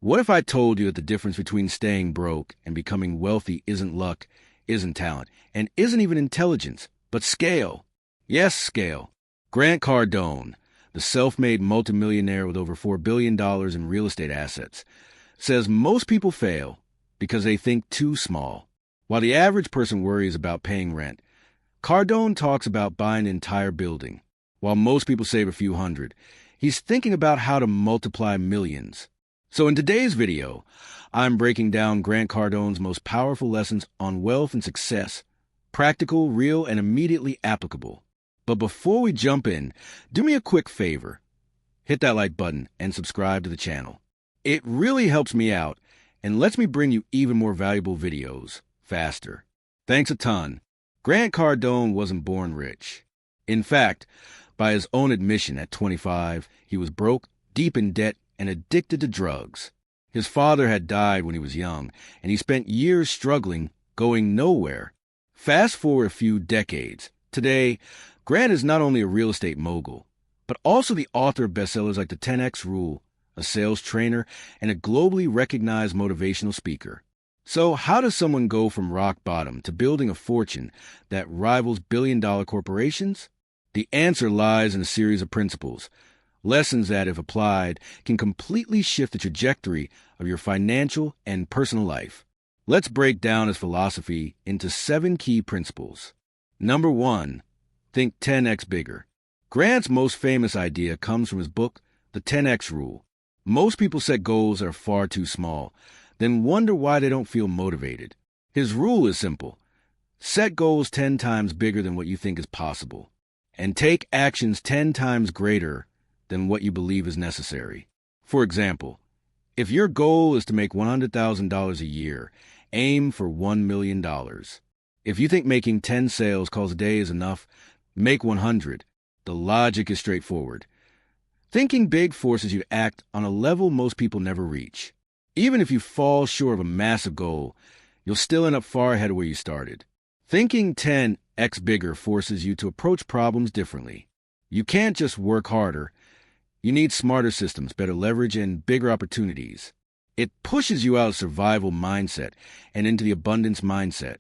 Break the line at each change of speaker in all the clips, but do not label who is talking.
What if I told you that the difference between staying broke and becoming wealthy isn't luck, isn't talent, and isn't even intelligence, but scale? Yes, scale. Grant Cardone, the self-made multimillionaire with over $4 billion in real estate assets, says most people fail because they think too small. While the average person worries about paying rent, Cardone talks about buying an entire building. While most people save a few hundred, he's thinking about how to multiply millions. So in today's video, I'm breaking down Grant Cardone's most powerful lessons on wealth and success, practical, real, and immediately applicable. But before we jump in, do me a quick favor. Hit that like button and subscribe to the channel. It really helps me out and lets me bring you even more valuable videos faster. Thanks a ton. Grant Cardone wasn't born rich. In fact, by his own admission at 25, he was broke, deep in debt, and addicted to drugs. His father had died when he was young, and he spent years struggling, going nowhere. Fast forward a few decades. Today, Grant is not only a real estate mogul, but also the author of bestsellers like The 10X Rule, a sales trainer, and a globally recognized motivational speaker. So how does someone go from rock bottom to building a fortune that rivals billion-dollar corporations? The answer lies in a series of principles, lessons that, if applied, can completely shift the trajectory of your financial and personal life. Let's break down his philosophy into 7 key principles. Number 1, think 10x bigger. Grant's most famous idea comes from his book, The 10X Rule. Most people set goals that are far too small, then wonder why they don't feel motivated. His rule is simple. Set goals 10 times bigger than what you think is possible, and take actions 10 times greater than what you believe is necessary. For example, if your goal is to make $100,000 a year, aim for $1 million. If you think making 10 sales calls a day is enough, make 100. The logic is straightforward. Thinking big forces you to act on a level most people never reach. Even if you fall short of a massive goal, you'll still end up far ahead of where you started. Thinking 10x bigger forces you to approach problems differently. You can't just work harder. You need smarter systems, better leverage, and bigger opportunities. It pushes you out of survival mindset and into the abundance mindset,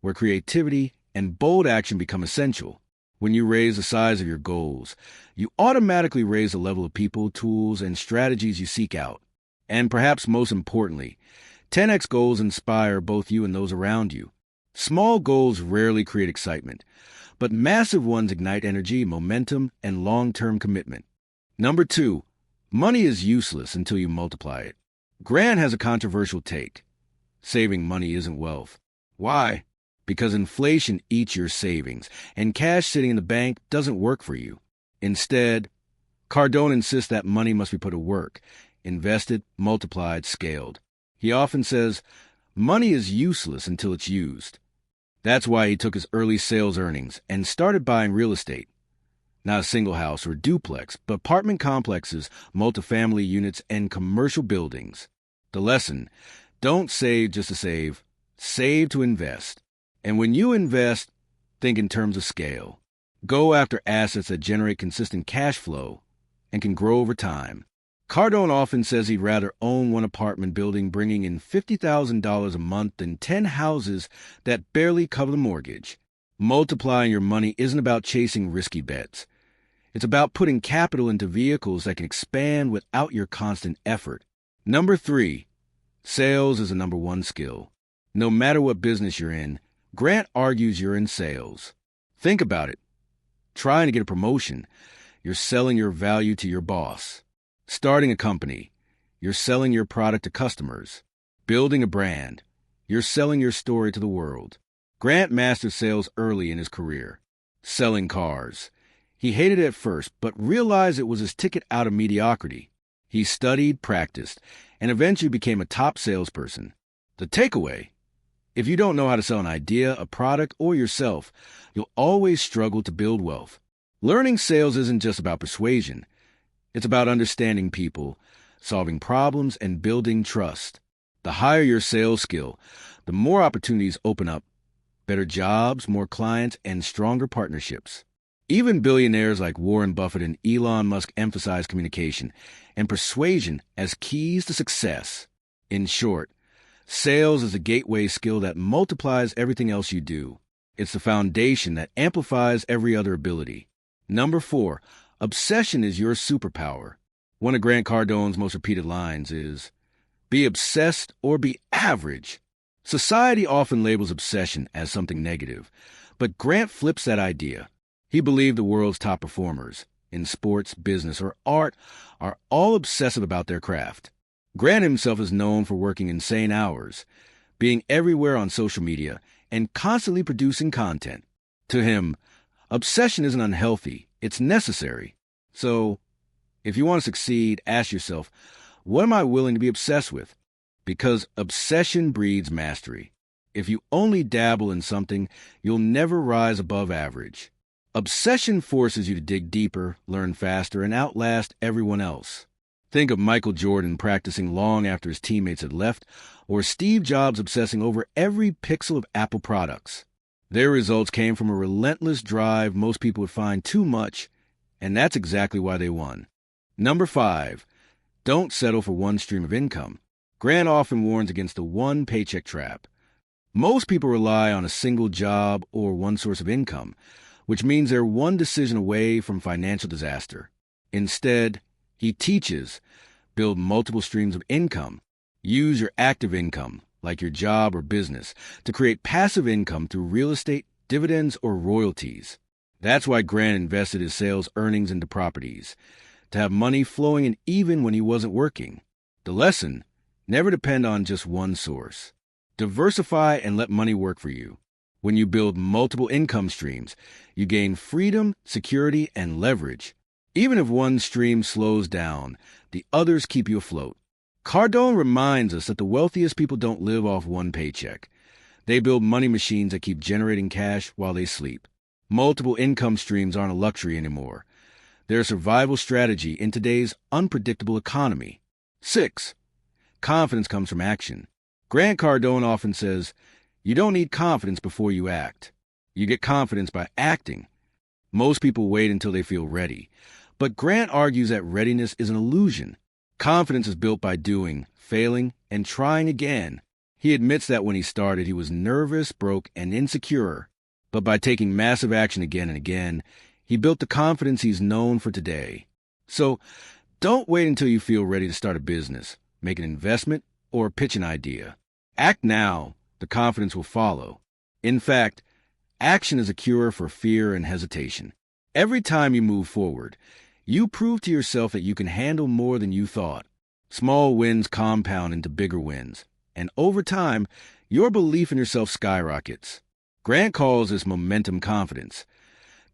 where creativity and bold action become essential. When you raise the size of your goals, you automatically raise the level of people, tools, and strategies you seek out. And perhaps most importantly, 10x goals inspire both you and those around you. Small goals rarely create excitement, but massive ones ignite energy, momentum, and long-term commitment. Number 2, money is useless until you multiply it. Grant has a controversial take. Saving money isn't wealth. Why? Because inflation eats your savings, and cash sitting in the bank doesn't work for you. Instead, Cardone insists that money must be put to work, invested, multiplied, scaled. He often says, money is useless until it's used. That's why he took his early sales earnings and started buying real estate. Not a single house or duplex, but apartment complexes, multifamily units, and commercial buildings. The lesson, don't save just to save, save to invest. And when you invest, think in terms of scale. Go after assets that generate consistent cash flow and can grow over time. Cardone often says he'd rather own one apartment building bringing in $50,000 a month than 10 houses that barely cover the mortgage. Multiplying your money isn't about chasing risky bets. It's about putting capital into vehicles that can expand without your constant effort. Number 3, sales is a number 1 skill. No matter what business you're in, Grant argues you're in sales. Think about it. Trying to get a promotion, you're selling your value to your boss. Starting a company, you're selling your product to customers. Building a brand, you're selling your story to the world. Grant mastered sales early in his career. Selling cars. He hated it at first, but realized it was his ticket out of mediocrity. He studied, practiced, and eventually became a top salesperson. The takeaway: if you don't know how to sell an idea, a product, or yourself, you'll always struggle to build wealth. Learning sales isn't just about persuasion. It's about understanding people, solving problems, and building trust. The higher your sales skill, the more opportunities open up. Better jobs, more clients, and stronger partnerships. Even billionaires like Warren Buffett and Elon Musk emphasize communication and persuasion as keys to success. In short, sales is a gateway skill that multiplies everything else you do. It's the foundation that amplifies every other ability. Number 4, obsession is your superpower. One of Grant Cardone's most repeated lines is, "Be obsessed or be average." Society often labels obsession as something negative, but Grant flips that idea. He believed the world's top performers, in sports, business, or art, are all obsessive about their craft. Grant himself is known for working insane hours, being everywhere on social media, and constantly producing content. To him, obsession isn't unhealthy, it's necessary. So, if you want to succeed, ask yourself, what am I willing to be obsessed with? Because obsession breeds mastery. If you only dabble in something, you'll never rise above average. Obsession forces you to dig deeper, learn faster, and outlast everyone else. Think of Michael Jordan practicing long after his teammates had left, or Steve Jobs obsessing over every pixel of Apple products. Their results came from a relentless drive most people would find too much, and that's exactly why they won. Number 5, don't settle for one stream of income. Grant often warns against the one paycheck trap. Most people rely on a single job or one source of income, which means they're one decision away from financial disaster. Instead, he teaches, build multiple streams of income. Use your active income, like your job or business, to create passive income through real estate, dividends, or royalties. That's why Grant invested his sales earnings into properties, to have money flowing in even when he wasn't working. The lesson: never depend on just one source. Diversify and let money work for you. When you build multiple income streams, you gain freedom, security, and leverage. Even if one stream slows down, the others keep you afloat. Cardone reminds us that the wealthiest people don't live off one paycheck. They build money machines that keep generating cash while they sleep. Multiple income streams aren't a luxury anymore. They're a survival strategy in today's unpredictable economy. 6, confidence comes from action. Grant Cardone often says, you don't need confidence before you act. You get confidence by acting. Most people wait until they feel ready. But Grant argues that readiness is an illusion. Confidence is built by doing, failing, and trying again. He admits that when he started, he was nervous, broke, and insecure. But by taking massive action again and again, he built the confidence he's known for today. So, don't wait until you feel ready to start a business, make an investment, or pitch an idea. Act now. The confidence will follow. In fact, action is a cure for fear and hesitation. Every time you move forward, you prove to yourself that you can handle more than you thought. Small wins compound into bigger wins, and over time, your belief in yourself skyrockets. Grant calls this momentum confidence.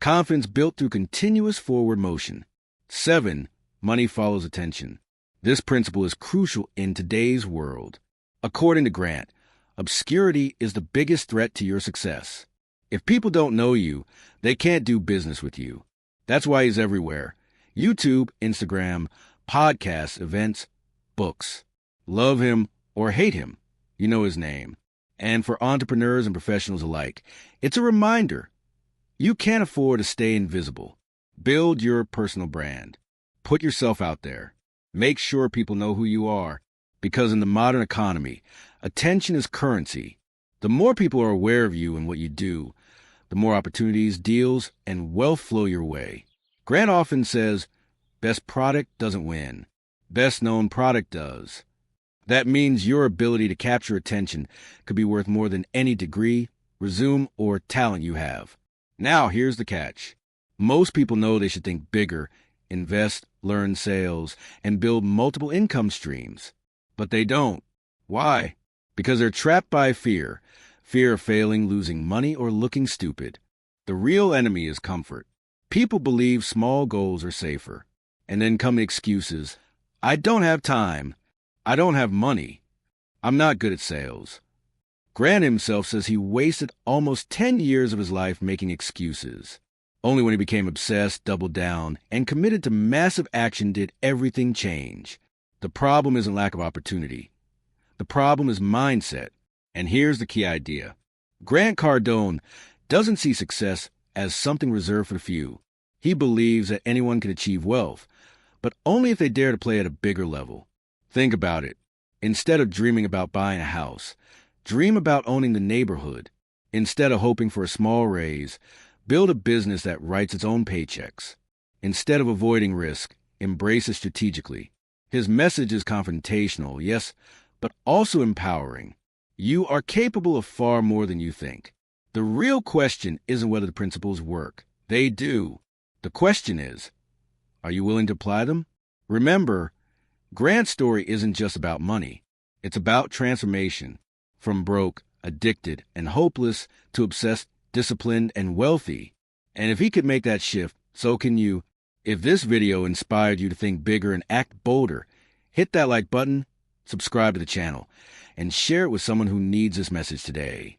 Confidence built through continuous forward motion. 7, money follows attention. This principle is crucial in today's world. According to Grant, obscurity is the biggest threat to your success. If people don't know you, they can't do business with you. That's why he's everywhere. YouTube, Instagram, podcasts, events, books. Love him or hate him, you know his name. And for entrepreneurs and professionals alike, it's a reminder. You can't afford to stay invisible. Build your personal brand. Put yourself out there. Make sure people know who you are. Because in the modern economy, attention is currency. The more people are aware of you and what you do, the more opportunities, deals, and wealth flow your way. Grant often says, best product doesn't win. Best known product does. That means your ability to capture attention could be worth more than any degree, resume, or talent you have. Now, here's the catch. Most people know they should think bigger, invest, learn sales, and build multiple income streams. But they don't. Why? Because they're trapped by fear. Fear of failing, losing money, or looking stupid. The real enemy is comfort. People believe small goals are safer. And then come the excuses. I don't have time. I don't have money. I'm not good at sales. Grant himself says he wasted almost 10 years of his life making excuses. Only when he became obsessed, doubled down, and committed to massive action did everything change. The problem isn't lack of opportunity. The problem is mindset. And here's the key idea. Grant Cardone doesn't see success as something reserved for the few. He believes that anyone can achieve wealth, but only if they dare to play at a bigger level. Think about it. Instead of dreaming about buying a house, dream about owning the neighborhood. Instead of hoping for a small raise, build a business that writes its own paychecks. Instead of avoiding risk, embrace it strategically. His message is confrontational, yes, but also empowering. You are capable of far more than you think. The real question isn't whether the principles work. They do. The question is, are you willing to apply them? Remember, Grant's story isn't just about money. It's about transformation. From broke, addicted, and hopeless to obsessed, disciplined, and wealthy. And if he could make that shift, so can you. If this video inspired you to think bigger and act bolder, hit that like button, subscribe to the channel, and share it with someone who needs this message today.